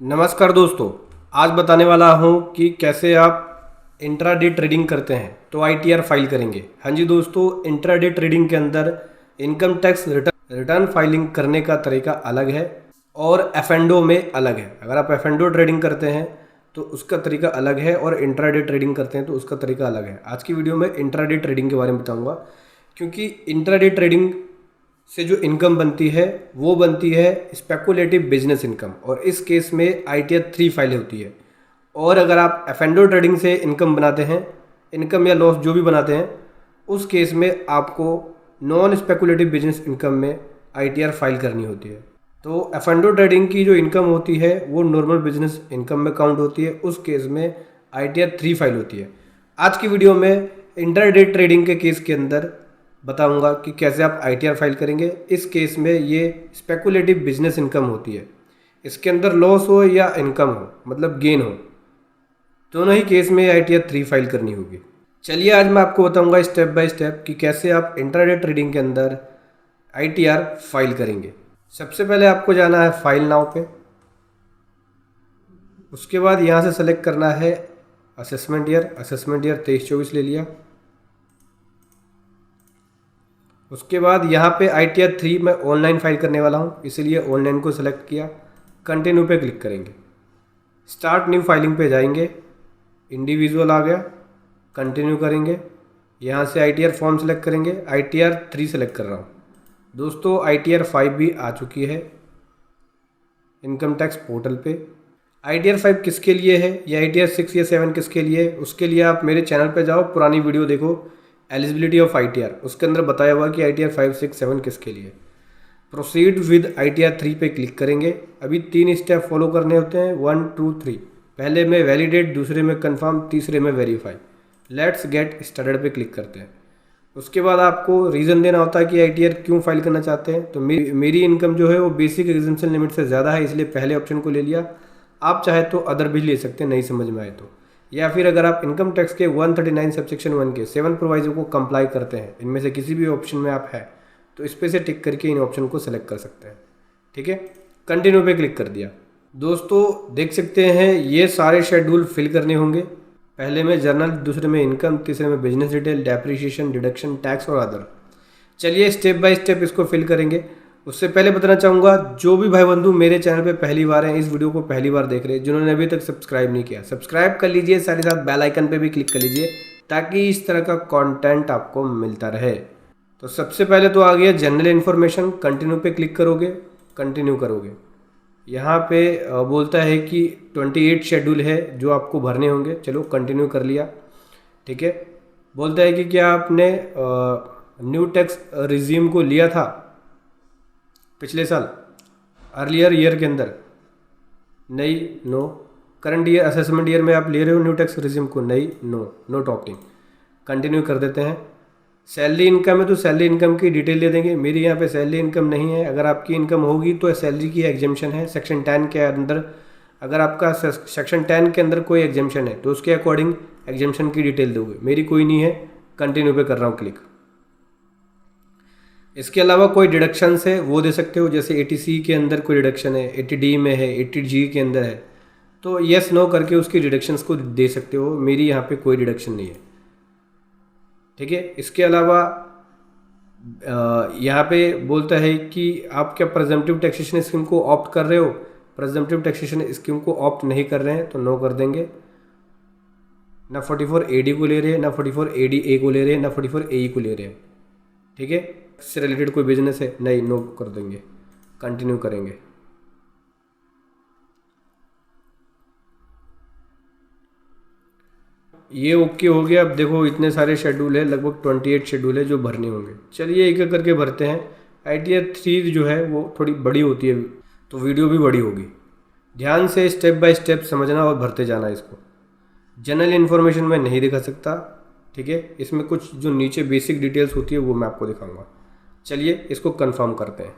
नमस्कार दोस्तों, आज बताने वाला हूँ कि कैसे आप इंट्राडे ट्रेडिंग करते हैं तो आईटीआर फाइल करेंगे। हाँ जी दोस्तों, इंट्राडे ट्रेडिंग के अंदर इनकम टैक्स रिटर्न फाइलिंग करने का तरीका अलग है और एफएनडो में अलग है। अगर आप एफएनडो ट्रेडिंग करते हैं तो उसका तरीका अलग है और इंट्राडे ट्रेडिंग करते हैं तो उसका तरीका अलग है। आज की वीडियो में इंट्राडे ट्रेडिंग के बारे में बताऊँगा, क्योंकि इंट्राडे ट्रेडिंग से जो इनकम बनती है वो बनती है स्पेकुलेटिव बिजनेस इनकम, और इस केस में आईटीआर 3 फाइल होती है। और अगर आप एफएनडो ट्रेडिंग से इनकम बनाते हैं, इनकम या लॉस जो भी बनाते हैं, उस केस में आपको नॉन स्पेकुलेटिव बिजनेस इनकम में आईटीआर फाइल करनी होती है। तो एफएनडो ट्रेडिंग की जो इनकम होती है वो नॉर्मल बिजनेस इनकम में काउंट होती है, उस केस में आईटीआर 3 फाइल होती है। आज की वीडियो में इंट्राडे ट्रेडिंग के केस के अंदर बताऊंगा कि कैसे आप आईटीआर फाइल करेंगे। इस केस में ये स्पेकुलेटिव बिजनेस इनकम होती है। इसके अंदर लॉस हो या इनकम हो, मतलब गेन हो, दोनों ही केस में आईटीआर 3 फाइल करनी होगी। चलिए आज मैं आपको बताऊंगा स्टेप बाय स्टेप कि कैसे आप इंट्राडे ट्रेडिंग के अंदर आईटीआर फाइल करेंगे। सबसे पहले आपको जाना है फाइल नाउ पे। उसके बाद यहाँ से सेलेक्ट करना है असेसमेंट ईयर 23-24 ले लिया। उसके बाद यहाँ पे आईटीआर 3 मैं ऑनलाइन फाइल करने वाला हूँ, इसीलिए ऑनलाइन को सिलेक्ट किया। कंटिन्यू पे क्लिक करेंगे, स्टार्ट न्यू फाइलिंग पे जाएंगे, इंडिविजुअल आ गया, कंटिन्यू करेंगे। यहाँ से आईटीआर फॉर्म सेलेक्ट करेंगे, आईटीआर 3 सेलेक्ट कर रहा हूँ। दोस्तों आईटीआर 5 भी आ चुकी है इनकम टैक्स पोर्टल पे। आईटीआर 5 किसके लिए है या आईटीआर 6 या 7 किसके लिए है, उसके लिए आप मेरे चैनल पे जाओ, पुरानी वीडियो देखो, एलिजिबिलिटी ऑफ आईटीआर, उसके अंदर बताया हुआ कि आईटीआर 5, 6, 7 किसके लिए। प्रोसीड विद आईटीआर 3 पे क्लिक करेंगे। अभी 3 स्टेप फॉलो करने होते हैं, 1, 2, 3। पहले में वैलिडेट, दूसरे में कंफर्म, तीसरे में वेरीफाई। लेट्स गेट स्टार्टेड पे क्लिक करते हैं। उसके बाद आपको रीज़न देना होता है कि आईटीआर क्यों फाइल करना चाहते हैं। तो मेरी इनकम जो है वो बेसिक एग्जेम्पशन लिमिट से ज़्यादा है, इसलिए पहले ऑप्शन को ले लिया। आप चाहे तो अदर भी ले सकते हैं, नहीं समझ में आए तो। या फिर अगर आप इनकम टैक्स के 139 सबसेक्शन 1 के 7 प्रोवाइजर को कंप्लाई करते हैं, इनमें से किसी भी ऑप्शन में आप है तो इस पे से टिक करके इन ऑप्शन को सेलेक्ट कर सकते हैं। ठीक है, कंटिन्यू पे क्लिक कर दिया। दोस्तों देख सकते हैं ये सारे शेड्यूल फिल करने होंगे। पहले में जर्नल, दूसरे में इनकम, तीसरे में business detail, depreciation, deduction, tax और अदर। चलिए स्टेप बाय स्टेप इसको फिल करेंगे। उससे पहले बताना चाहूँगा, जो भी भाई बंधु मेरे चैनल पे पहली बार हैं, इस वीडियो को पहली बार देख रहे हैं, जिन्होंने अभी तक सब्सक्राइब नहीं किया, सब्सक्राइब कर लीजिए, साथ ही साथ बेल आइकन पे भी क्लिक कर लीजिए ताकि इस तरह का कंटेंट आपको मिलता रहे। तो सबसे पहले तो आ गया जनरल इन्फॉर्मेशन। कंटिन्यू पे क्लिक करोगे, कंटिन्यू करोगे। यहाँ पे बोलता है कि 28 शेड्यूल है जो आपको भरने होंगे। चलो कंटिन्यू कर लिया। ठीक है, बोलता है कि क्या आपने न्यू टैक्स रिज्यूम को लिया था पिछले साल, अर्लियर ईयर के अंदर? नहीं, no. Current year assessment year में आप ले रहे हो न्यू टैक्स रिज्यूम को? नहीं, नो, नोट ऑप्टिंग। कंटिन्यू कर देते हैं। सैलरी इनकम है तो सैलरी इनकम की डिटेल दे देंगे। मेरी यहाँ पे सैलरी इनकम नहीं है। अगर आपकी इनकम होगी तो सैलरी की एग्जेम्पशन है सेक्शन 10 के अंदर। अगर आपका सेक्शन 10 के अंदर कोई एग्जेम्पशन है तो उसके अकॉर्डिंग एग्जेम्पशन की डिटेल दोगे। मेरी कोई नहीं है, कंटिन्यू पे कर रहा हूँ क्लिक। इसके अलावा कोई डिडक्शंस है वो दे सकते हो, जैसे 80C के अंदर कोई डिडक्शन है, 80D में है, 80G के अंदर है, तो येस नो करके उसकी डिडक्शंस को दे सकते हो। मेरी यहाँ पे कोई डिडक्शन नहीं है। ठीक है, इसके अलावा यहाँ पे बोलता है कि आप क्या प्रेजम्पटिव टैक्सेशन स्कीम को ऑप्ट कर रहे हो। प्रेजम्पटिव टैक्सेशन स्कीम को ऑप्ट नहीं कर रहे हैं तो नो कर देंगे। ना 44AD को ले रहे हैं, ना 44ADA को ले रहे हैं, ना 44AE को ले रहे हैं। ठीक है, इससे रिलेटेड कोई बिजनेस है? नहीं, नो कर देंगे। कंटिन्यू करेंगे। ये ओके हो गया। अब देखो इतने सारे शेड्यूल है, लगभग 28 शेड्यूल है जो भरने होंगे। चलिए एक एक करके भरते हैं। आईटीआर 3 जो है वो थोड़ी बड़ी होती है तो वीडियो भी बड़ी होगी। ध्यान से स्टेप बाय स्टेप समझना और भरते जाना इसको। जनरल इन्फॉर्मेशन मैं नहीं दिखा सकता। ठीक है, इसमें कुछ जो नीचे बेसिक डिटेल्स होती है वो मैं आपको दिखाऊंगा। चलिए इसको कंफर्म करते हैं।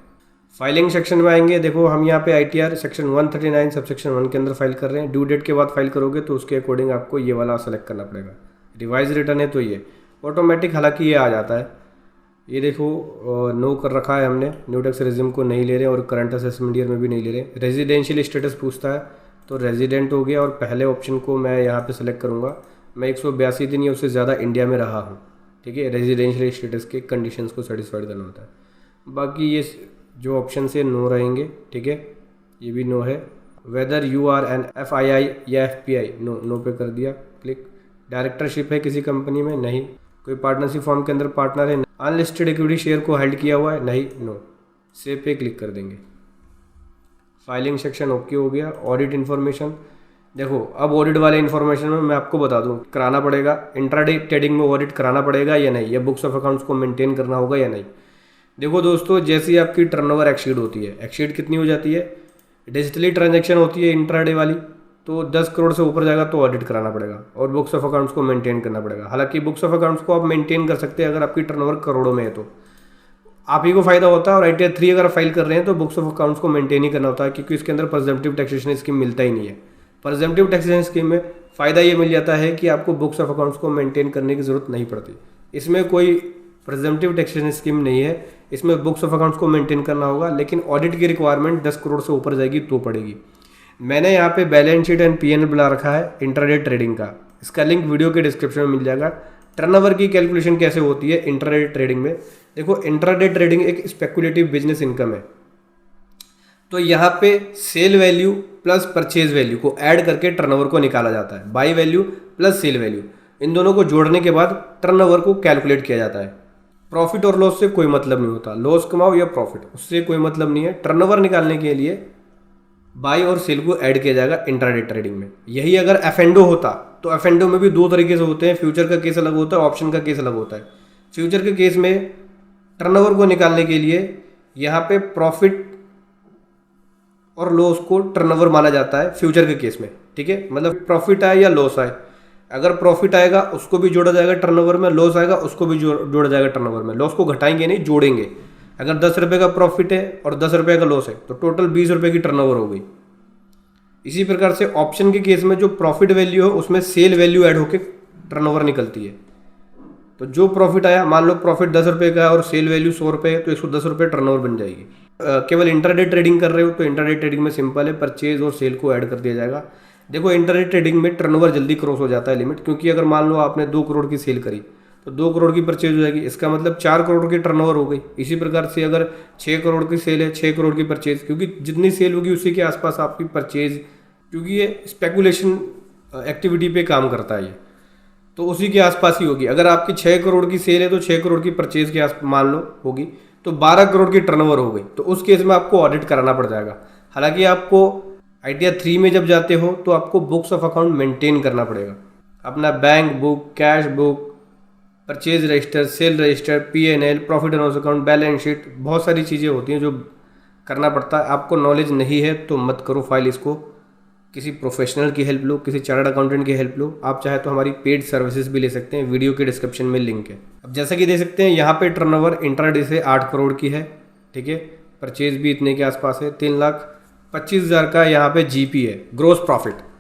फाइलिंग सेक्शन में आएंगे। देखो हम यहाँ पे आईटीआर सेक्शन 139 सबसेक्शन 1 के अंदर फाइल कर रहे हैं। ड्यू डेट के बाद फाइल करोगे तो उसके अकॉर्डिंग आपको ये वाला सेलेक्ट करना पड़ेगा। रिवाइज रिटर्न है तो ये ऑटोमेटिक, हालांकि ये आ जाता है। ये देखो नो कर रखा है हमने, न्यू टैक्स रिज्यूम को नहीं ले रहे और करंट असेसमेंट ईयर में भी नहीं ले रहे। रेजिडेंशियल स्टेटस पूछता है तो रेजिडेंट हो गया, और पहले ऑप्शन को मैं यहाँ पे सेलेक्ट करूँगा। मैं 182 दिन या उससे ज़्यादा इंडिया में रहा हूँ, ठीक है। रेजिडेंशियल स्टेटस के कंडीशंस को सेटिस्फाइड करना होता है। बाकी ये जो ऑप्शन से नो रहेंगे, ठीक है, ये भी नो है। Whether you are an FII या FPI, नो पे कर दिया क्लिक। डायरेक्टरशिप है किसी कंपनी में, नहीं। कोई पार्टनरशिप फॉर्म के अंदर पार्टनर है, अनलिस्टेड इक्विटी शेयर को होल्ड किया हुआ है, नहीं, नो। सेव पे क्लिक कर देंगे। फाइलिंग सेक्शन ओके हो गया। ऑडिट इन्फॉर्मेशन, देखो अब ऑडिट वाले इन्फॉर्मेशन में मैं आपको बता दूं, कराना पड़ेगा इंट्राडे ट्रेडिंग में ऑडिट कराना पड़ेगा या नहीं, या बुक्स ऑफ अकाउंट्स को मेंटेन करना होगा या नहीं। देखो दोस्तों, जैसी आपकी टर्नओवर एक्सीड होती है, एक्सीड कितनी हो जाती है, डिजिटली ट्रांजैक्शन होती है इंट्राडे वाली, तो 10 करोड़ से ऊपर जाएगा तो ऑडिट कराना पड़ेगा और बुक्स ऑफ अकाउंट्स को मेंटेन करना पड़ेगा। हालांकि बुक्स ऑफ अकाउंट्स को आप मेंटेन कर सकते हैं अगर आपकी टर्नओवर करोड़ों में है, तो आप ही को फायदा होता है। और ITR 3 अगर फाइल कर रहे हैं तो बुक्स ऑफ अकाउंट्स को मेंटेन ही करना होता है, क्योंकि इसके अंदर प्रेजम्पटिव टैक्सेशन स्कीम मिलता ही नहीं है। प्रेजम्पटिव टैक्सेशन स्कीम में फ़ायदा ये मिल जाता है कि आपको बुक्स ऑफ अकाउंट्स को मेंटेन करने की ज़रूरत नहीं पड़ती। इसमें कोई प्रेजम्पटिव टैक्सेशन स्कीम नहीं है, इसमें बुक्स ऑफ अकाउंट्स को मेंटेन करना होगा, लेकिन ऑडिट की रिक्वायरमेंट 10 करोड़ से ऊपर जाएगी तो पड़ेगी। मैंने यहाँ पे बैलेंस शीट एंड PNL बना रखा है इंट्राडे ट्रेडिंग का, इसका लिंक वीडियो के डिस्क्रिप्शन में मिल जाएगा। टर्नओवर की कैलकुलेशन कैसे होती है इंट्राडे ट्रेडिंग में, देखो इंट्राडे ट्रेडिंग एक स्पेकुलेटिव बिजनेस इनकम है, तो यहाँ पे sell value plus purchase value को ऐड करके टर्नओवर को निकाला जाता है। Buy value plus sell value, इन दोनों को जोड़ने के बाद टर्नओवर को कैलकुलेट किया जाता है। प्रॉफिट और लॉस से कोई मतलब नहीं होता, लॉस कमाओ या प्रॉफिट, उससे कोई मतलब नहीं है। टर्नओवर निकालने के लिए बाई और सेल को ऐड किया जाएगा इंट्राडे ट्रेडिंग में। यही अगर F&O होता तो F&O में भी दो तरीके से होते हैं, फ्यूचर का केस अलग होता है, ऑप्शन का केस अलग होता है। फ्यूचर के केस में टर्नओवर को निकालने के लिए यहाँ पे प्रॉफिट और लॉस को टर्नओवर माना जाता है फ्यूचर के केस में, ठीक है। मतलब प्रॉफिट आए या लॉस आए, अगर प्रॉफिट आएगा उसको भी जोड़ा जाएगा टर्नओवर में, लॉस आएगा उसको भी जोड़ा जाएगा टर्नओवर में। लॉस को घटाएंगे नहीं, जोड़ेंगे। अगर 10 रुपये का प्रॉफिट है और 10 रुपये का लॉस है तो टोटल 20 रुपये की टर्नओवर हो गई। इसी प्रकार से ऑप्शन के केस में जो प्रॉफिट वैल्यू है उसमें सेल वैल्यू ऐड होकर टर्नओवर निकलती है। तो जो प्रॉफिट आया, मान लो प्रॉफिट 10 रुपये का और सेल वैल्यू 100 रुपये है, तो 110 रुपये टर्नओवर बन जाएगी। केवल इंट्राडे ट्रेडिंग कर रहे हो तो इंट्राडे ट्रेडिंग में सिंपल है, परचेज और सेल को ऐड कर दिया जाएगा। देखो इंट्राडे ट्रेडिंग में टर्नओवर जल्दी क्रॉस हो जाता है लिमिट, क्योंकि अगर मान लो आपने 2 करोड़ की सेल करी तो 2 करोड़ की परचेज हो जाएगी, इसका मतलब 4 करोड़ की टर्नओवर हो गई। इसी प्रकार से अगर 6 करोड़ की सेल है, 6 करोड़ की परचेज, क्योंकि जितनी सेल होगी उसी के आसपास आपकी परचेज, क्योंकि ये स्पेकुलेशन एक्टिविटी पे काम करता है ये, तो उसी के आसपास ही होगी। अगर आपकी 6 करोड़ की सेल है तो 6 करोड़ की परचेज के आस मान लो होगी, तो 12 करोड़ की टर्नओवर हो गई, तो उस केस में आपको ऑडिट कराना पड़ जाएगा। हालांकि आपको ITR 3 में जब जाते हो तो आपको बुक्स ऑफ अकाउंट मेंटेन करना पड़ेगा, अपना bank book, cash book, purchase register, cell register, PNL, profit and loss account, balance sheet, बहुत सारी चीज़ें होती हैं जो करना पड़ता है। आपको नॉलेज नहीं है तो मत करो फाइल इसको, किसी प्रोफेशनल की हेल्प लो, किसी चार्टर्ड अकाउंटेंट की हेल्प लो। आप चाहे तो हमारी पेड सर्विसेज भी ले सकते हैं, वीडियो के डिस्क्रिप्शन में लिंक है। अब जैसा कि देख सकते हैं यहाँ पे टर्नओवर इंट्राडे से 8 करोड़ की है, ठीक है। परचेज भी इतने के आसपास है, 3,25,000 का यहाँ पे GP है, ग्रोस प्रॉफिट।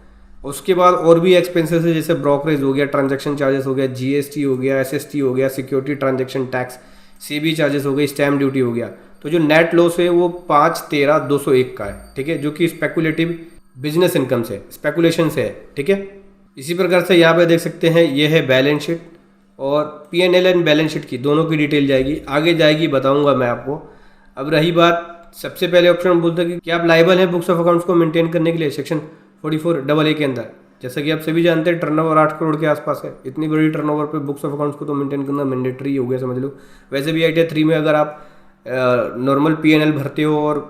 उसके बाद और भी एक्सपेंसेस है, जैसे ब्रोकरेज हो गया, ट्रांजैक्शन चार्जेस हो गया, GST हो गया, SST हो गया, security transaction tax, CB charges हो गई, स्टैम्प ड्यूटी हो गया। तो जो नेट लॉस है वो 513,201 का है, ठीक है, जो कि स्पेकुलेटिव बिजनेस इनकम से, स्पेकुलेशन से है, ठीक है। इसी प्रकार से यहाँ पे देख सकते हैं ये है बैलेंस शीट, और PNL एंड बैलेंस शीट की दोनों की डिटेल जाएगी, आगे जाएगी, बताऊंगा मैं आपको। अब रही बात, सबसे पहले ऑप्शन बोलता है कि क्या आप लायबल हैं बुक्स ऑफ अकाउंट्स को मेंटेन करने के लिए, सेक्शन 44AA के अंदर। जैसा कि आप सभी जानते हैं टर्नओवर 8 करोड़ के आसपास है, इतनी बड़ी टर्नओवर पे बुक्स ऑफ अकाउंट्स को तो मेंटेन करना मैंडेटरी हो गया, समझ लो। वैसे भी ITR 3 में अगर आप नॉर्मल PNL भरते हो और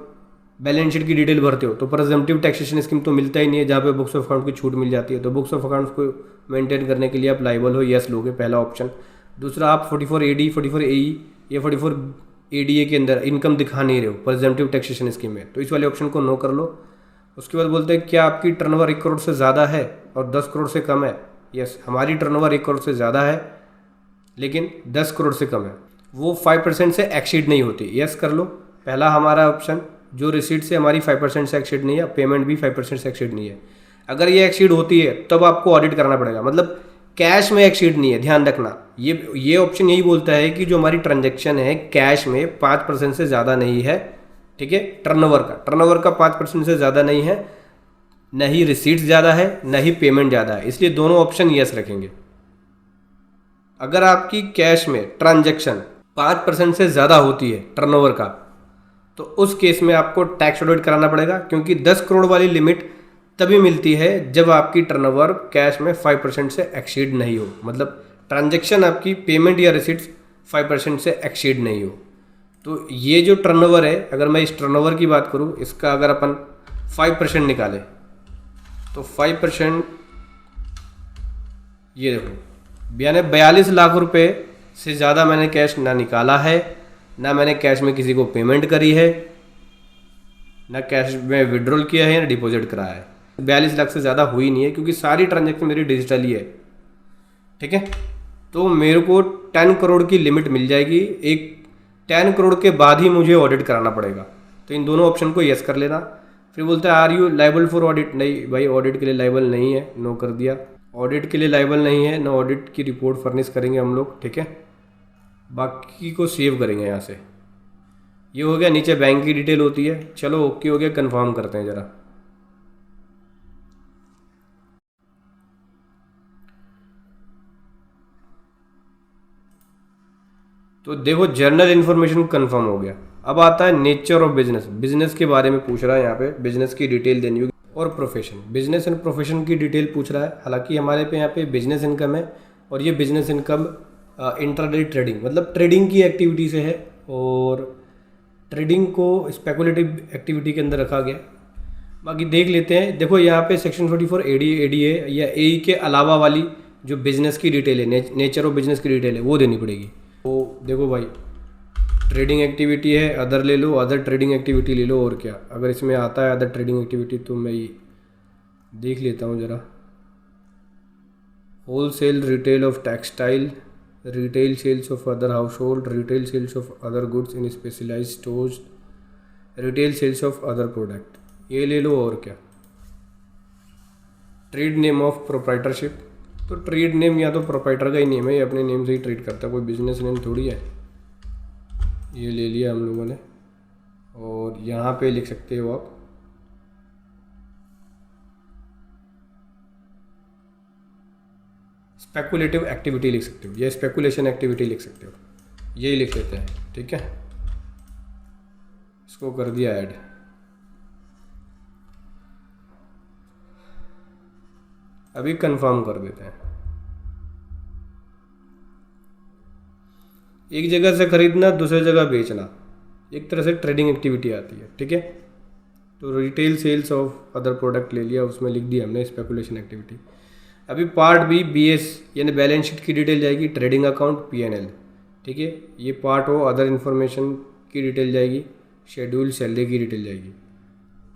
बैलेंस शीट की डिटेल भरते हो तो प्रेजम्पटिव टैक्सेशन स्कीम तो मिलता ही नहीं है, जहाँ पे बुक्स ऑफ अकाउंट की छूट मिल जाती है। तो बुक्स ऑफ अकाउंट्स को मेंटेन करने के लिए आप लायबल हो, यस लोगे, पहला ऑप्शन। दूसरा, आप 44AD, 44AE या 44ADA के अंदर इनकम दिखा नहीं रहे हो प्रेजम्पटिव टैक्सेशन स्कीम में, तो इस वाले ऑप्शन को नो कर लो। उसके बाद बोलते हैं क्या आपकी टर्नओवर 1 करोड़ से ज़्यादा है और 10 करोड़ से कम है। यस, हमारी टर्नओवर 1 करोड़ से ज़्यादा है लेकिन 10 करोड़ से कम है, वो 5% से एक्सीड नहीं होती। यस कर लो, पहला हमारा ऑप्शन। जो रिसीट से हमारी 5% से एक्सीड नहीं है, पेमेंट भी 5% से एक्सीड नहीं है। अगर ये एक्सीड होती है तब आपको ऑडिट करना पड़ेगा, मतलब कैश में एक्सीड नहीं है, ध्यान रखना। ये ऑप्शन यही बोलता है कि जो हमारी ट्रांजैक्शन है कैश में 5% से ज़्यादा नहीं है, ठीक है। टर्नओवर का 5% से ज़्यादा नहीं है, न ही रिसीट्स ज़्यादा है न ही पेमेंट ज़्यादा है, इसलिए दोनों ऑप्शन यस रखेंगे। अगर आपकी कैश में ट्रांजैक्शन 5% से ज़्यादा होती है टर्नओवर का, तो उस केस में आपको टैक्स ऑडिट कराना पड़ेगा, क्योंकि 10 करोड़ वाली लिमिट तभी मिलती है जब आपकी टर्नओवर कैश में 5% से एक्सीड नहीं हो, मतलब ट्रांजैक्शन आपकी पेमेंट या रिसीट्स 5% से एक्सीड नहीं हो। तो ये जो टर्नओवर है, अगर मैं इस टर्नओवर की बात करूँ, इसका अगर अपन 5% निकालें तो 5% ये देखो, यानी 42 लाख रुपए से ज़्यादा मैंने कैश ना निकाला है, ना मैंने कैश में किसी को पेमेंट करी है, ना कैश में विड्रॉल किया है, ना डिपॉजिट कराया है। 42 लाख से ज़्यादा हुई नहीं है, क्योंकि सारी ट्रांजैक्शन मेरी डिजिटल ही है। ठीक है, तो मेरे को 10 करोड़ की लिमिट मिल जाएगी। एक 10 करोड़ के बाद ही मुझे ऑडिट कराना पड़ेगा। तो इन दोनों ऑप्शन को यस कर लेना। फिर बोलते हैं are you liable for audit? नहीं भाई, ऑडिट के लिए लाइबल नहीं है, नो कर दिया। ऑडिट के लिए लाइबल नहीं है, नो ऑडिट की रिपोर्ट फर्निश करेंगे हम लोग। ठीक है, बाकी को सेव करेंगे यहाँ से। ये हो गया, नीचे बैंक की डिटेल होती है। चलो ओके हो गया, कंफर्म करते हैं ज़रा। तो देखो, जर्नल इन्फॉर्मेशन कंफर्म हो गया। अब आता है नेचर ऑफ बिजनेस। बिजनेस के बारे में पूछ रहा है यहाँ पे, बिजनेस की डिटेल देनी होगी। और प्रोफेशन, बिजनेस एंड प्रोफेशन की डिटेल पूछ रहा है। हालांकि हमारे पे यहाँ पे बिजनेस इनकम है, और ये बिजनेस इनकम इंट्राडे ट्रेडिंग, मतलब ट्रेडिंग की एक्टिविटी से है, और ट्रेडिंग को स्पेकुलेटिव एक्टिविटी के अंदर रखा गया। बाकी देख लेते हैं। देखो यहाँ पे सेक्शन 44 एडीए या एई के अलावा वाली जो बिजनेस की डिटेल है, नेचर ऑफ बिजनेस की डिटेल है, वो देनी पड़ेगी। तो देखो भाई, ट्रेडिंग एक्टिविटी है, अदर ले लो, अदर ट्रेडिंग एक्टिविटी ले लो, और क्या। अगर इसमें आता है अदर ट्रेडिंग एक्टिविटी तो मैं ये देख लेता हूँ ज़रा। Wholesale retail of textile, retail sales of other household, retail sales of other goods in specialised stores, retail sales of other product, ये ले लो, और क्या। ट्रेड नेम ऑफ प्रोप्राइटरशिप, तो ट्रेड नेम या तो प्रोप्राइटर का ही name है, ये अपने नेम से ही ट्रेड करता है, कोई बिजनेस नेम थोड़ी है। ये ले लिया हम लोगों ने, और यहाँ पे लिख सकते हो आप स्पेकुलेटिव एक्टिविटी लिख सकते हो, या स्पेकुलेशन एक्टिविटी लिख सकते हो, यही लिख लेते हैं। ठीक है, इसको कर दिया ऐड। अभी कंफर्म कर देते हैं। एक जगह से खरीदना, दूसरी जगह बेचना, एक तरह से ट्रेडिंग एक्टिविटी आती है। ठीक है, तो retail sales of other product ले लिया, उसमें लिख दिया हमने स्पेकुलेशन एक्टिविटी। अभी पार्ट बी, बीएस यानी बैलेंस शीट की डिटेल जाएगी, ट्रेडिंग अकाउंट, पीएनएल। ठीक है, ये पार्ट हो, अदर इन्फॉर्मेशन की डिटेल जाएगी, शेड्यूल सैलरी की डिटेल जाएगी।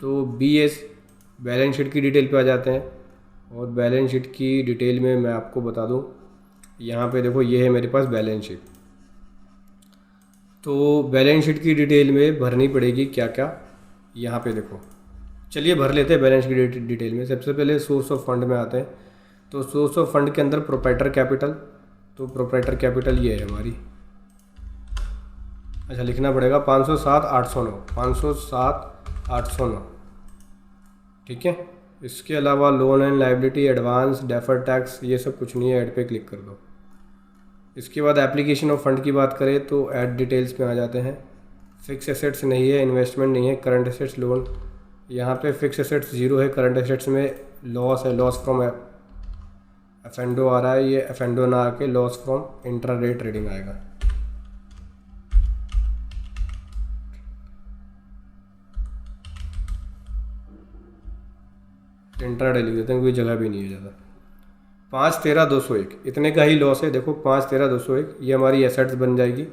तो बीएस बैलेंस शीट की डिटेल पे आ जाते हैं, और बैलेंस शीट की डिटेल में मैं आपको बता दूं, यहाँ पे देखो ये है मेरे पास बैलेंस शीट। तो बैलेंस शीट की डिटेल में भरनी पड़ेगी क्या क्या, यहाँ पे देखो। चलिए भर लेते हैं बैलेंस शीट की डिटेल में। सबसे पहले सोर्स ऑफ फंड में आते हैं। तो सोर्स ऑफ फंड के अंदर प्रोप्राइटर कैपिटल, तो प्रोप्राइटर कैपिटल ये है हमारी। अच्छा, लिखना पड़ेगा 507,809, 507,809। ठीक है, इसके अलावा loan and liability, advance, deferred tax, ये सब कुछ नहीं है, ऐड पे क्लिक कर दो। इसके बाद एप्लीकेशन ऑफ फंड की बात करें तो ऐड डिटेल्स में आ जाते हैं। फिक्स एसेट्स नहीं है, इन्वेस्टमेंट नहीं है, करंट एसेट्स, लोन। यहाँ पे फिक्स एसेट्स 0 है, करंट एसेट्स में लॉस है, लॉस फ्रॉम एफेंडो आ रहा है, ये एफेंडो ना आके लॉस फ्रॉम इंट्राडे ट्रेडिंग आएगा। इंट्राडे लिख देते हैं, कोई जगह भी नहीं है ज़्यादा। 513,201 इतने का ही लॉस है। देखो 513,201 ये हमारी एसेट्स बन जाएगी,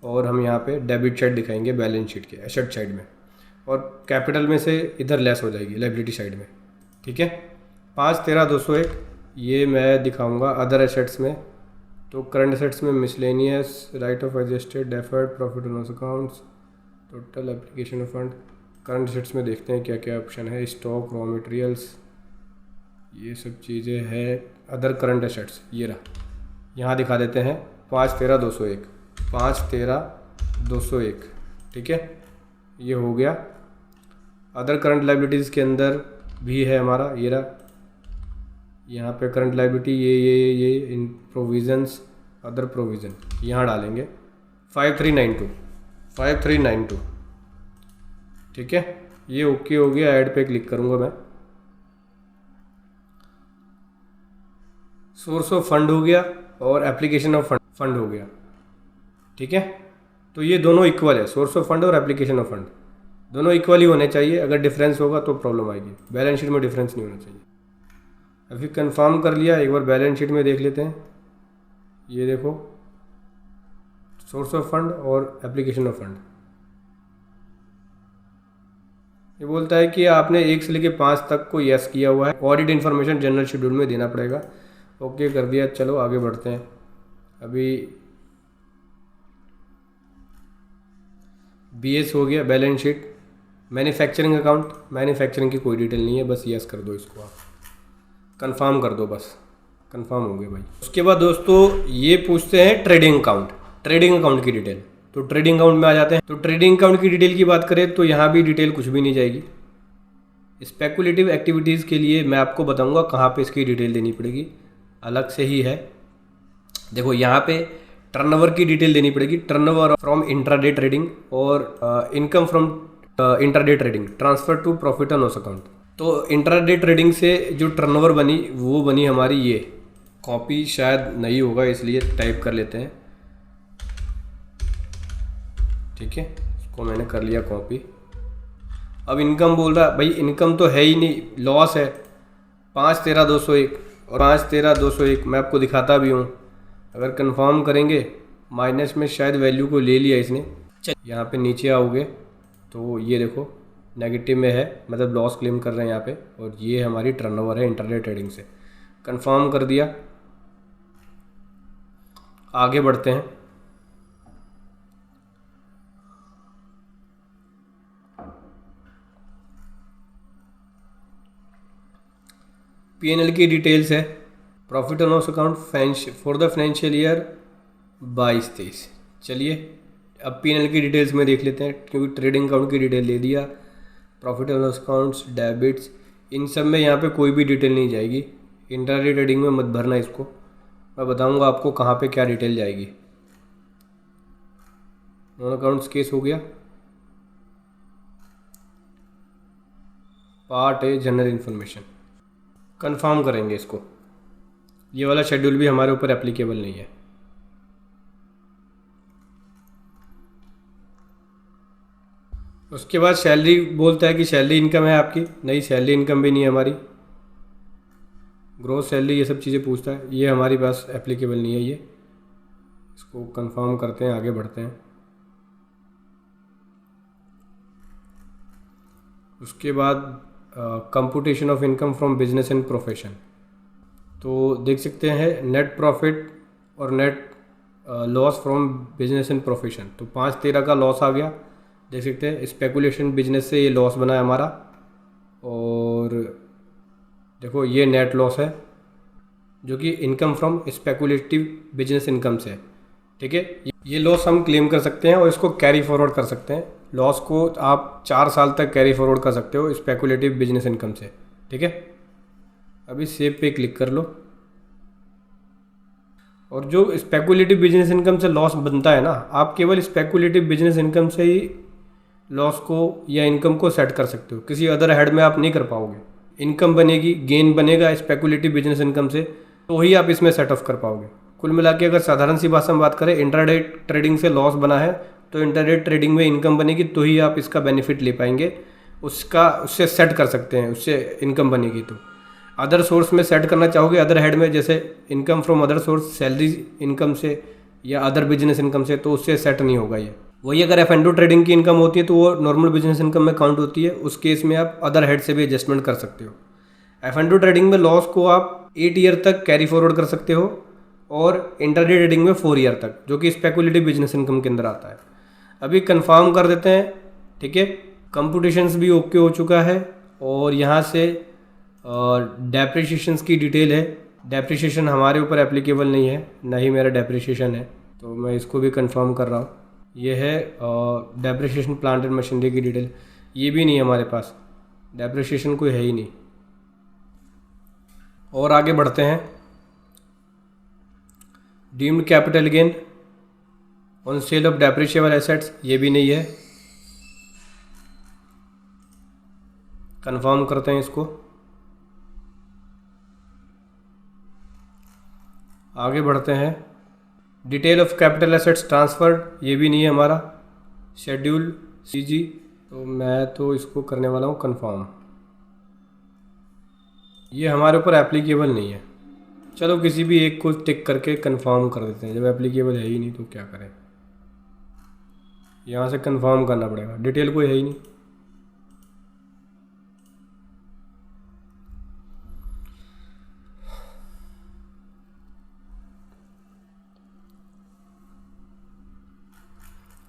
और हम यहाँ पे डेबिट साइड दिखाएंगे बैलेंस शीट के एसेट साइड में, और कैपिटल में से इधर लेस हो जाएगी लाइबिलिटी साइड में। ठीक है, 513,201 ये मैं दिखाऊंगा अदर एसेट्स में। तो करंट एसेट्स में miscellaneous, right of adjusted, deferred, profit and loss accounts, total application of fund. Current assets में देखते हैं क्या क्या ऑप्शन है, स्टॉक, रॉ मटेरियल्स, ये सब चीज़ें हैं। अदर करंट एसेट्स ये रहा, यहाँ दिखा देते हैं 513,201, 513,201। ठीक है, ये हो गया। अदर करंट लाइबिलिटीज़ के अंदर भी है हमारा, ये रहा। यहाँ पे करंट लायबिलिटी ये इन प्रोविजंस अदर प्रोविज़न यहाँ डालेंगे 5392। ठीक है, ये ओके हो गया। ऐड पे क्लिक करूँगा मैं। सोर्स ऑफ फंड हो गया और एप्लीकेशन ऑफ फंड हो गया। ठीक है, तो ये दोनों इक्वल है, सोर्स ऑफ फंड और एप्लीकेशन ऑफ फंड दोनों इक्वल ही होने चाहिए। अगर डिफरेंस होगा तो प्रॉब्लम आएगी। बैलेंस शीट में डिफरेंस नहीं होना चाहिए। अभी कंफर्म कर लिया, एक बार बैलेंस शीट में देख लेते हैं। ये देखो, सोर्स ऑफ फंड और एप्लीकेशन ऑफ फंड। ये बोलता है कि आपने 1 से लेकर 5 तक को यस किया हुआ है। ऑडिट इन्फॉर्मेशन जनरल शेड्यूल में देना पड़ेगा। ओके कर दिया। चलो आगे बढ़ते हैं। अभी BS हो गया, balance sheet. Manufacturing account, manufacturing की कोई डिटेल नहीं है, बस यस कर दो इसको। आप कंफर्म कर दो, बस कंफर्म हो गया भाई। उसके बाद दोस्तों ये पूछते हैं ट्रेडिंग अकाउंट, ट्रेडिंग अकाउंट की डिटेल। तो ट्रेडिंग अकाउंट में आ जाते हैं। तो ट्रेडिंग अकाउंट की डिटेल की बात करें तो यहाँ भी डिटेल कुछ भी नहीं जाएगी। स्पेकुलेटिव एक्टिविटीज़ के लिए मैं आपको बताऊँगा कहाँ पे इसकी डिटेल देनी पड़ेगी, अलग से ही है। देखो यहाँ पे टर्नओवर की डिटेल देनी पड़ेगी, टर्नओवर फ्रॉम इंट्राडे ट्रेडिंग और income from intraday trading transfer to profit and loss account. तो इंट्राडे ट्रेडिंग से जो टर्नओवर बनी वो बनी हमारी ये। कॉपी शायद नहीं होगा इसलिए टाइप कर लेते हैं। ठीक है, इसको मैंने कर लिया कॉपी। अब इनकम बोल रहा है, भाई इनकम तो है ही नहीं, लॉस है 513,201 और 513,201 मैं आपको दिखाता भी हूँ। अगर कंफर्म करेंगे माइनस में शायद वैल्यू को ले लिया इसने। यहाँ पे नीचे आओगे तो ये देखो नेगेटिव में है, मतलब लॉस क्लेम कर रहे हैं यहाँ पे। और ये हमारी टर्नओवर है इंट्राडे ट्रेडिंग से। कंफर्म कर दिया, आगे बढ़ते हैं। P&L की डिटेल्स है, profit and loss account for the financial year 22-23। चलिए अब P&L की डिटेल्स में देख लेते हैं, क्योंकि ट्रेडिंग अकाउंट की डिटेल दे दिया, profit and loss accounts, debits, इन सब में यहाँ पे कोई भी डिटेल नहीं जाएगी। इंट्राडे ट्रेडिंग में मत भरना इसको, मैं बताऊँगा आपको कहाँ पे क्या डिटेल जाएगी। नॉन अकाउंट्स केस हो गया, part a general information. Confirm करेंगे इसको। ये वाला शेड्यूल भी हमारे ऊपर एप्लीकेबल नहीं है। उसके बाद सैलरी बोलता है कि सैलरी इनकम है आपकी, नहीं सैलरी इनकम भी नहीं है हमारी। ग्रोस सैलरी ये सब चीज़ें पूछता है, ये हमारे पास एप्लीकेबल नहीं है। ये इसको कंफर्म करते हैं, आगे बढ़ते हैं। उसके बाद computation of income from business and profession. तो देख सकते हैं नेट प्रॉफिट और net loss from business and profession. तो 513 का लॉस आ गया, देख सकते हैं स्पेकुलेशन बिजनेस से ये लॉस बना है हमारा। और देखो ये नेट लॉस है जो कि income from speculative business income से। ठीक है, ये लॉस हम क्लेम कर सकते हैं और इसको कैरी फॉरवर्ड कर सकते हैं। लॉस को आप 4 साल तक कैरी फॉरवर्ड कर सकते हो स्पेकुलेटिव बिजनेस इनकम से। ठीक है, अभी सेव पे क्लिक कर लो। और जो स्पेकुलेटिव बिजनेस इनकम से लॉस बनता है ना, आप केवल स्पेकुलेटिव बिजनेस इनकम से ही लॉस को या इनकम को सेट कर सकते हो, किसी अदर हेड में आप नहीं कर पाओगे। इनकम बनेगी, गेन बनेगा स्पेकुलेटिव बिजनेस इनकम से, तो ही आप इसमें सेट ऑफ कर पाओगे। कुल मिला के अगर साधारण सी भाषा में बात करें, इंट्राडे ट्रेडिंग से लॉस बना है तो इंट्राडे ट्रेडिंग में इनकम बनेगी, तो ही आप इसका बेनिफिट ले पाएंगे। उससे सेट कर सकते हैं, उससे इनकम बनेगी। तो अदर सोर्स में सेट करना चाहोगे, अदर हेड में, जैसे income from other source, salary income से या अदर बिजनेस इनकम से, तो उससे सेट नहीं होगा ये। वही अगर F&O ट्रेडिंग की इनकम होती है तो वो नॉर्मल बिजनेस इनकम में काउंट होती है। उस केस में आप अदर हेड से भी एडजस्टमेंट कर सकते हो। F&O ट्रेडिंग में लॉस को आप 8 ईयर तक कैरी फॉरवर्ड कर सकते हो और इंट्राडे ट्रेडिंग में 4 ईयर तक, जो कि स्पेकुलेटिव बिजनेस इनकम के अंदर आता है। अभी कंफर्म कर देते हैं। ठीक है, कंप्यूटेशंस भी ओके हो चुका है। और यहाँ से डेप्रिसिएशंस की डिटेल है। डेप्रिसिएशन हमारे ऊपर एप्लीकेबल नहीं है, ना ही मेरा डेप्रिसिएशन है, तो मैं इसको भी कंफर्म कर रहा हूँ। ये है डेप्रिसिएशन प्लांट एंड मशीनरी की डिटेल, ये भी नहीं है हमारे पास, डेप्रिसिएशन कोई है ही नहीं। और आगे बढ़ते हैं। Deemed capital gain on sale of depreciable assets, ये भी नहीं है, कंफर्म करते हैं इसको। आगे बढ़ते हैं। Detail of capital assets transferred, ये भी नहीं है हमारा। शेड्यूल सीजी, तो मैं तो इसको करने वाला हूँ कंफर्म, ये हमारे ऊपर एप्लीकेबल नहीं है। चलो किसी भी एक को टिक करके कंफर्म कर देते हैं, जब एप्लीकेबल है ही नहीं तो क्या करें, यहाँ से कंफर्म करना पड़ेगा, डिटेल कोई है ही नहीं।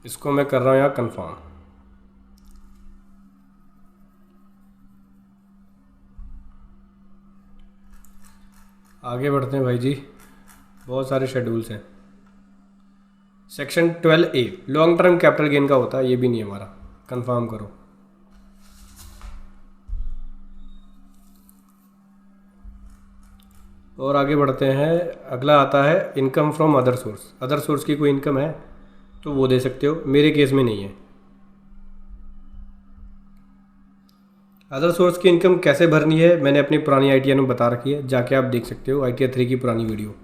इसको मैं कर रहा हूँ यहाँ कंफर्म। आगे बढ़ते हैं भाई जी, बहुत सारे शेड्यूल्स हैं। Section 12A long term capital gain का होता है, ये भी नहीं है हमारा, कंफर्म करो। और आगे बढ़ते हैं। अगला आता है income from other source. Other source की कोई इनकम है तो वो दे सकते हो, मेरे केस में नहीं है। अदर सोर्स की इनकम कैसे भरनी है मैंने अपनी पुरानी ITR में बता रखी है, जाके आप देख सकते हो ITR 3 की पुरानी वीडियो।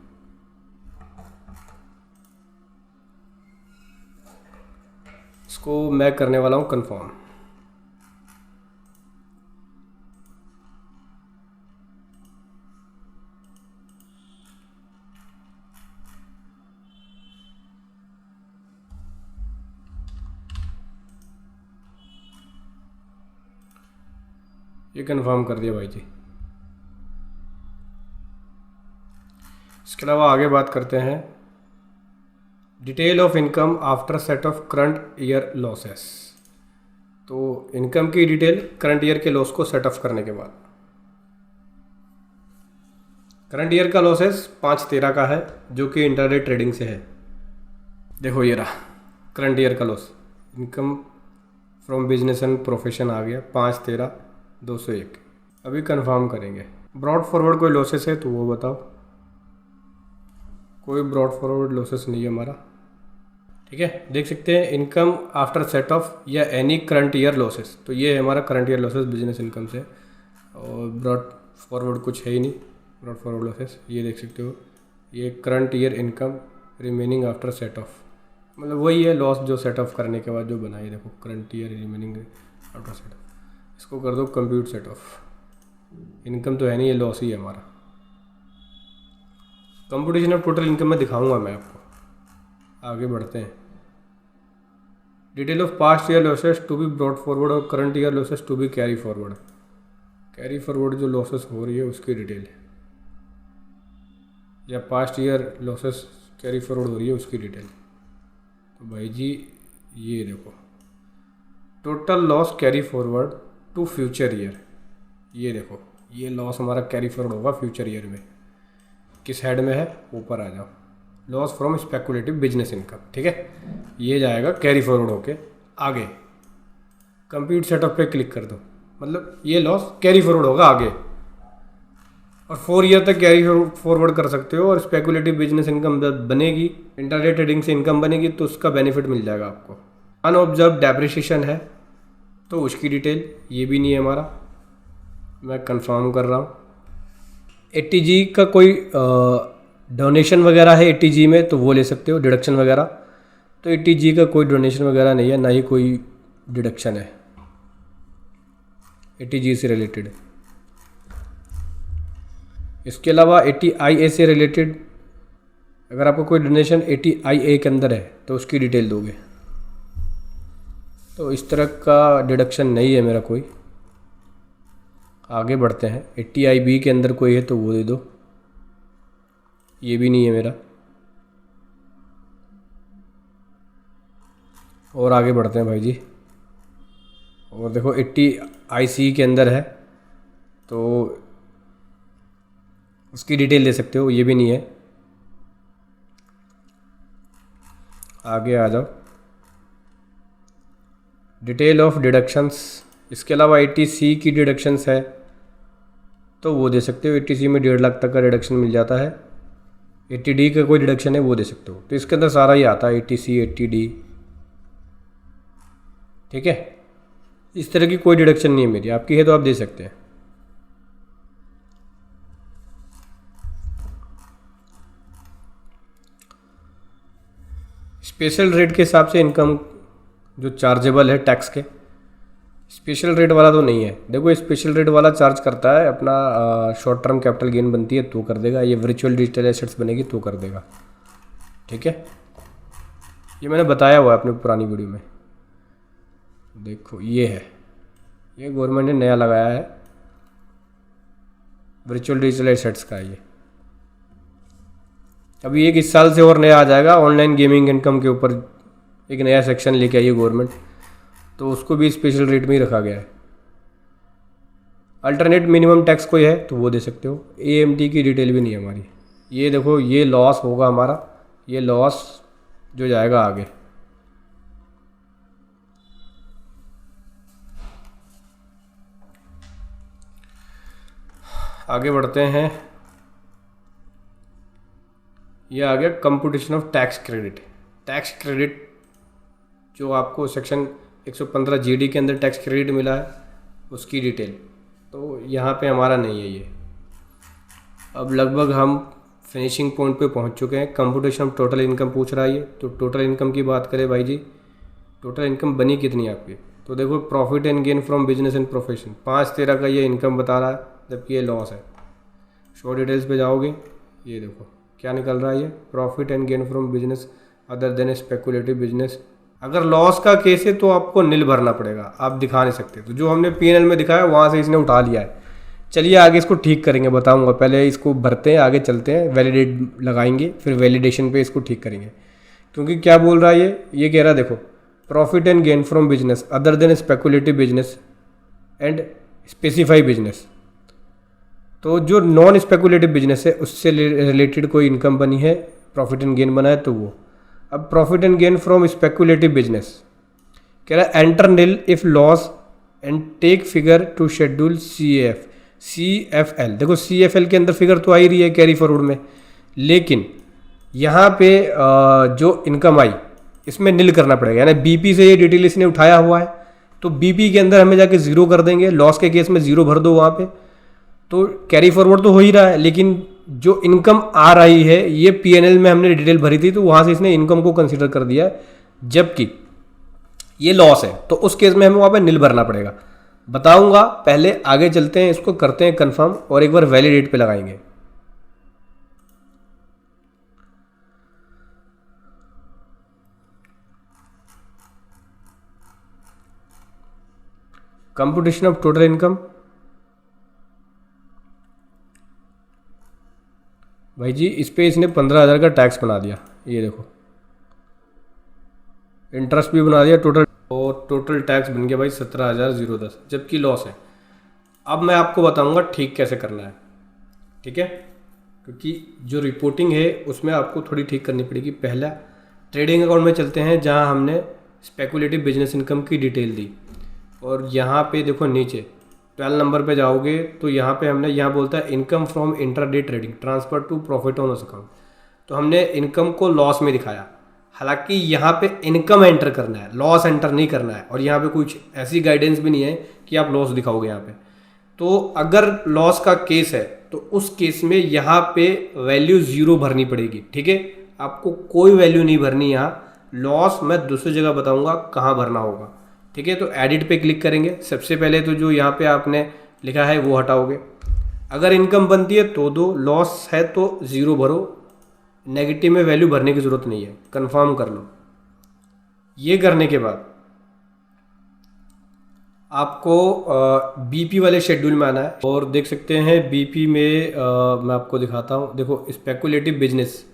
इसको मैं करने वाला हूँ कंफर्म। ये कंफर्म कर दिया भाई जी। इसके अलावा आगे बात करते हैं detail of income after set of current year losses. तो इनकम की डिटेल करंट ईयर के लॉस को सेट ऑफ करने के बाद। करंट ईयर का लॉसेस 5/13 का है, जो कि इंटरडे ट्रेडिंग से है। देखो ये रहा करंट ईयर का loss, income from business and profession आ गया 5/13/201। अभी कंफर्म करेंगे। ब्रॉड फॉरवर्ड कोई लॉसेस है तो वो बताओ। कोई ब्रॉड फॉरवर्ड लॉसेस नहीं है हमारा, ठीक है। देख सकते हैं इनकम आफ्टर सेट ऑफ या एनी करंट ईयर लॉसेस, तो ये है हमारा current year losses business income से। और ब्रॉड फॉरवर्ड कुछ है ही नहीं, ब्रॉड फॉरवर्ड लॉसेस ये देख सकते हो। ये current year income remaining after set of, मतलब वही है लॉस जो सेट ऑफ करने के बाद जो बना है। देखो current year remaining after set of, इसको कर दो कंप्यूट सेट ऑफ। इनकम तो है नहीं, ये लॉस ही है हमारा। कंप्यूटेशन ऑफ टोटल इनकम में दिखाऊंगा मैं आपको। आगे बढ़ते हैं। Detail of past year losses to be brought forward और current year losses to be carry forward. Carry forward जो लॉसेस हो रही है उसकी डिटेल है, या past year losses carry forward हो रही है उसकी डिटेल। तो भाई जी ये देखो total loss carry forward to future year. ये देखो ये लॉस हमारा कैरी फॉरवर्ड होगा फ्यूचर ईयर में। किस हेड में है, ऊपर आ जाओ, loss from speculative business income, ठीक है। ये जाएगा कैरी फॉरवर्ड होके आगे। कंप्यूट सेटअप पे क्लिक कर दो, मतलब ये लॉस कैरी फॉरवर्ड होगा आगे, और 4 ईयर तक कैरी फॉरवर्ड कर सकते हो। और स्पेकुलेटिव बिजनेस इनकम जब बनेगी, इंटरडे ट्रेडिंग से इनकम बनेगी, तो उसका बेनिफिट मिल जाएगा आपको। अनऑब्जर्व डेप्रिसिएशन है तो उसकी डिटेल ये भी नहीं है हमारा, मैं कंफर्म कर रहा हूँ। ATG का कोई डोनेशन वगैरह है ATG में तो वो ले सकते हो, डिडक्शन वगैरह। तो ATG का कोई डोनेशन वगैरह नहीं है, ना ही कोई डिडक्शन है ATG से रिलेटेड। इसके अलावा ATIA से रिलेटेड अगर आपको कोई डोनेशन ATIA के अंदर है तो उसकी डिटेल दोगे। तो इस तरह का डिडक्शन नहीं है मेरा कोई। आगे बढ़ते हैं। ATIB के अंदर कोई है तो वो दे दो, ये भी नहीं है मेरा। और आगे बढ़ते हैं भाई जी। और देखो ATIC के अंदर है तो उसकी डिटेल दे सकते हो, ये भी नहीं है। आगे आ जाओ। डिटेल ऑफ डिडक्शंस, इसके अलावा ATC की डिडक्शंस है तो वो दे सकते हो। 80C में 1.5 लाख तक का डिडक्शन मिल जाता है। 80D का कोई डिडक्शन है वो दे सकते हो। तो इसके अंदर सारा ही आता है, 80C 80D, ठीक है। इस तरह की कोई डिडक्शन नहीं है मेरी, आपकी है तो आप दे सकते हैं। स्पेशल रेट के हिसाब से इनकम जो चार्जेबल है टैक्स के, स्पेशल रेट वाला तो नहीं है। देखो स्पेशल रेट वाला चार्ज करता है अपना शॉर्ट टर्म कैपिटल गेन बनती है तो कर देगा, ये वर्चुअल डिजिटल एसेट्स बनेगी तो कर देगा, ठीक है। ये मैंने बताया हुआ है अपने पुरानी वीडियो में। देखो ये है, ये गवर्नमेंट ने नया लगाया है, वर्चुअल डिजिटल एसेट्स का ये। अभी एक इस साल से और नया आ जाएगा, ऑनलाइन गेमिंग इनकम के ऊपर एक नया सेक्शन लेके आई है गवर्नमेंट, तो उसको भी स्पेशल रेट में ही रखा गया है। अल्टरनेट मिनिमम टैक्स कोई है तो वो दे सकते हो। AMT की डिटेल भी नहीं है हमारी। ये देखो ये लॉस होगा हमारा, ये लॉस जो जाएगा आगे। आगे बढ़ते हैं। ये आ गया computation of tax credit. Tax credit जो आपको सेक्शन 115 GD के अंदर टैक्स क्रेडिट मिला है उसकी डिटेल, तो यहाँ पे हमारा नहीं है ये। अब लगभग हम फिनिशिंग पॉइंट पे पहुँच चुके हैं। कंप्यूटेशन ऑफ टोटल इनकम पूछ रहा है ये, तो टोटल इनकम की बात करें भाई जी, टोटल इनकम बनी कितनी आपकी, तो देखो profit and gain from business and profession 513 का ये इनकम बता रहा है, जबकि ये लॉस है। शो डिटेल्स पे जाओगे, ये देखो क्या निकल रहा है, ये profit and gain from business other than speculative business. अगर लॉस का केस है तो आपको नील भरना पड़ेगा, आप दिखा नहीं सकते। तो जो हमने P&L में दिखाया वहाँ से इसने उठा लिया है। चलिए आगे इसको ठीक करेंगे, बताऊंगा। पहले इसको भरते हैं, आगे चलते हैं, वैलिडेट लगाएंगे, फिर वैलिडेशन पे इसको ठीक करेंगे। क्योंकि क्या बोल रहा है ये कह रहा है देखो profit and gain from business other than speculative business and specify business. तो जो नॉन स्पेकुलेटिव बिजनेस है उससे रिलेटेड कोई इनकम बनी है, प्रॉफिट एंड गेन बना है तो वो। अब profit and gain from speculative business कह रहा है enter nil if loss and take figure to schedule CFL। देखो CFL के अंदर फिगर तो आ ही रही है कैरी फॉरवर्ड में, लेकिन यहाँ पे जो इनकम आई इसमें नील करना पड़ेगा। यानी BP से ये डिटेल इसने उठाया हुआ है, तो BP के अंदर हमें जाके ज़ीरो कर देंगे। लॉस के केस में ज़ीरो भर दो वहाँ पे, तो कैरी फॉरवर्ड तो हो ही रहा है, लेकिन जो इनकम आ रही है ये P&L में हमने डिटेल भरी थी, तो वहाँ से इसने इनकम को कंसीडर कर दिया है, जबकि ये लॉस है तो उस केस में हमें वहाँ पे नील भरना पड़ेगा। बताऊंगा, पहले आगे चलते हैं, इसको करते हैं कंफर्म और एक बार वैलिडेट पे लगाएंगे। कंप्यूटेशन ऑफ टोटल इनकम, भाई जी इस पे इसने 15,000 का टैक्स बना दिया। ये देखो इंटरेस्ट भी बना दिया टोटल, और टोटल टैक्स बन गया भाई 17,010, जबकि लॉस है। अब मैं आपको बताऊंगा ठीक कैसे करना है, ठीक है। क्योंकि जो रिपोर्टिंग है उसमें आपको थोड़ी ठीक करनी पड़ेगी। पहला ट्रेडिंग अकाउंट में चलते हैं, जहां हमने स्पेकुलेटिव बिजनेस इनकम की डिटेल दी, और यहाँ पे देखो नीचे 12 नंबर पे जाओगे तो यहाँ पे हमने यहाँ बोलता है income from intraday trading transfer to profit on loss account. तो हमने इनकम को लॉस में दिखाया, हालांकि यहाँ पे इनकम एंटर करना है, लॉस एंटर नहीं करना है। और यहाँ पे कुछ ऐसी गाइडेंस भी नहीं है कि आप लॉस दिखाओगे यहाँ पे। तो अगर लॉस का केस है तो उस केस में यहाँ पे वैल्यू 0 भरनी पड़ेगी, ठीक है। आपको कोई वैल्यू नहीं भरनी यहाँ। लॉस मैं दूसरी जगह बताऊँगा कहाँ भरना होगा, ठीक है। तो एडिट पे क्लिक करेंगे। सबसे पहले तो जो यहाँ पे आपने लिखा है वो हटाओगे। अगर इनकम बनती है तो दो, लॉस है तो 0 भरो, नेगेटिव में वैल्यू भरने की ज़रूरत नहीं है, कंफर्म कर लो। ये करने के बाद आपको BP वाले शेड्यूल में आना है, और देख सकते हैं BP में मैं आपको दिखाता हूँ। देखो स्पेकुलेटिव बिजनेस,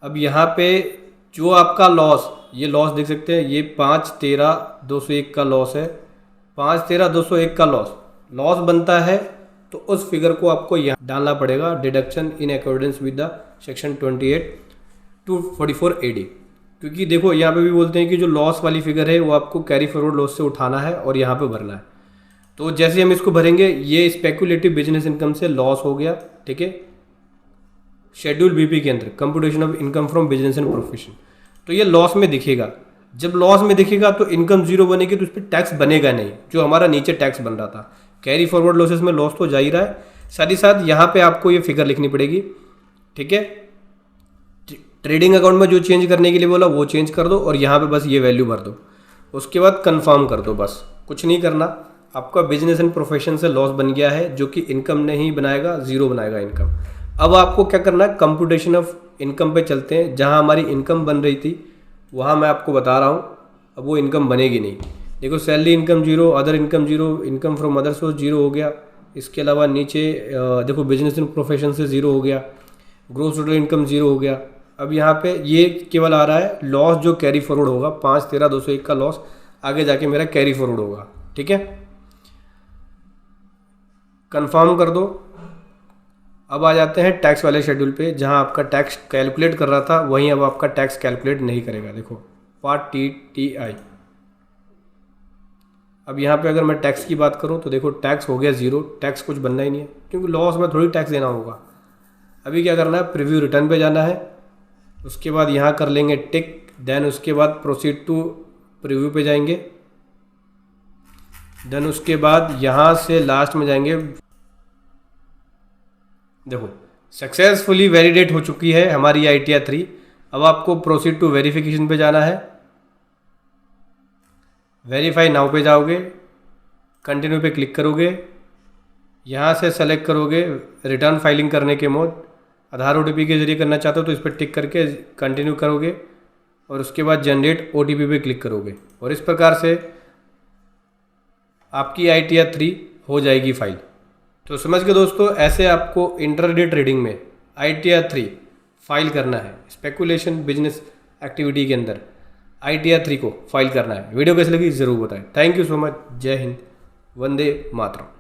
अब यहाँ पे जो आपका लॉस, ये लॉस देख सकते हैं, ये 513,201 का लॉस है। 513,201 का लॉस बनता है, तो उस फिगर को आपको यहाँ डालना पड़ेगा, deduction in accordance with the section 28 to 44 AD। क्योंकि देखो यहाँ पे भी बोलते हैं कि जो लॉस वाली फिगर है वो आपको कैरी फॉरवर्ड लॉस से उठाना है और यहाँ पे भरना है। तो जैसे हम इसको भरेंगे, ये स्पेकुलेटिव बिजनेस इनकम से लॉस हो गया, ठीक है। शेड्यूल बीपी के अंदर computation of income from business and profession, तो ये लॉस में दिखेगा। जब लॉस में दिखेगा तो इनकम जीरो बनेगी, तो उस पर टैक्स बनेगा नहीं, जो हमारा नीचे टैक्स बन रहा था। कैरी फॉरवर्ड लॉसेस में लॉस तो जा ही रहा है, साथ ही साथ यहाँ पे आपको ये फिगर लिखनी पड़ेगी, ठीक है। ट्रेडिंग अकाउंट में जो चेंज करने के लिए बोला वो चेंज कर दो, और यहाँ पे बस ये वैल्यू भर दो, उसके बाद कंफर्म कर दो, बस कुछ नहीं करना। आपका बिजनेस एंड प्रोफेशन से लॉस बन गया है, जो कि इनकम नहीं बनाएगा, जीरो बनाएगा इनकम। अब आपको क्या करना है, कंप्यूटेशन ऑफ इनकम पे चलते हैं। जहाँ हमारी इनकम बन रही थी वहाँ मैं आपको बता रहा हूँ अब वो इनकम बनेगी नहीं। देखो salary income zero, other income zero, income from other source zero हो गया। इसके अलावा नीचे देखो बिजनेस एंड प्रोफेशन से ज़ीरो हो गया, ग्रोस टोटल इनकम ज़ीरो हो गया। अब यहाँ पे ये केवल आ रहा है लॉस जो कैरी फॉरवर्ड होगा, 5,13,201 का लॉस आगे जाके मेरा कैरी फॉरवर्ड होगा, ठीक है। कंफर्म कर दो। अब आ जाते हैं टैक्स वाले शेड्यूल पे, जहाँ आपका टैक्स कैलकुलेट कर रहा था वहीं अब आपका टैक्स कैलकुलेट नहीं करेगा। देखो पार्ट TTI। अब यहाँ पे अगर मैं टैक्स की बात करूँ तो देखो टैक्स हो गया ज़ीरो, टैक्स कुछ बनना ही नहीं है, क्योंकि लॉस में थोड़ी टैक्स देना होगा। अभी क्या करना है, प्रीव्यू रिटर्न पे जाना है, उसके बाद यहाँ कर लेंगे टिक, देन उसके बाद प्रोसीड टू प्रीव्यू पे जाएंगे, देन उसके बाद यहाँ से लास्ट में जाएंगे। देखो सक्सेसफुली वैलिडेट हो चुकी है हमारी ITR 3। अब आपको प्रोसीड टू वेरिफिकेशन पे जाना है, वेरीफाई नाउ पे जाओगे, कंटिन्यू पे क्लिक करोगे, यहाँ से सेलेक्ट करोगे रिटर्न फाइलिंग करने के मोड। आधार OTP के जरिए करना चाहते हो तो इस पर टिक करके कंटिन्यू करोगे, और उसके बाद जनरेट OTP पे क्लिक करोगे, और इस प्रकार से आपकी ITR 3 हो जाएगी फाइल। तो समझ गए दोस्तों, ऐसे आपको इंट्राडे ट्रेडिंग में ITR 3 फाइल करना है। स्पेकुलेशन बिजनेस एक्टिविटी के अंदर ITR 3 को फाइल करना है। वीडियो कैसी लगी ज़रूर बताएं। Thank you so much. जय हिंद, वंदे मातरम।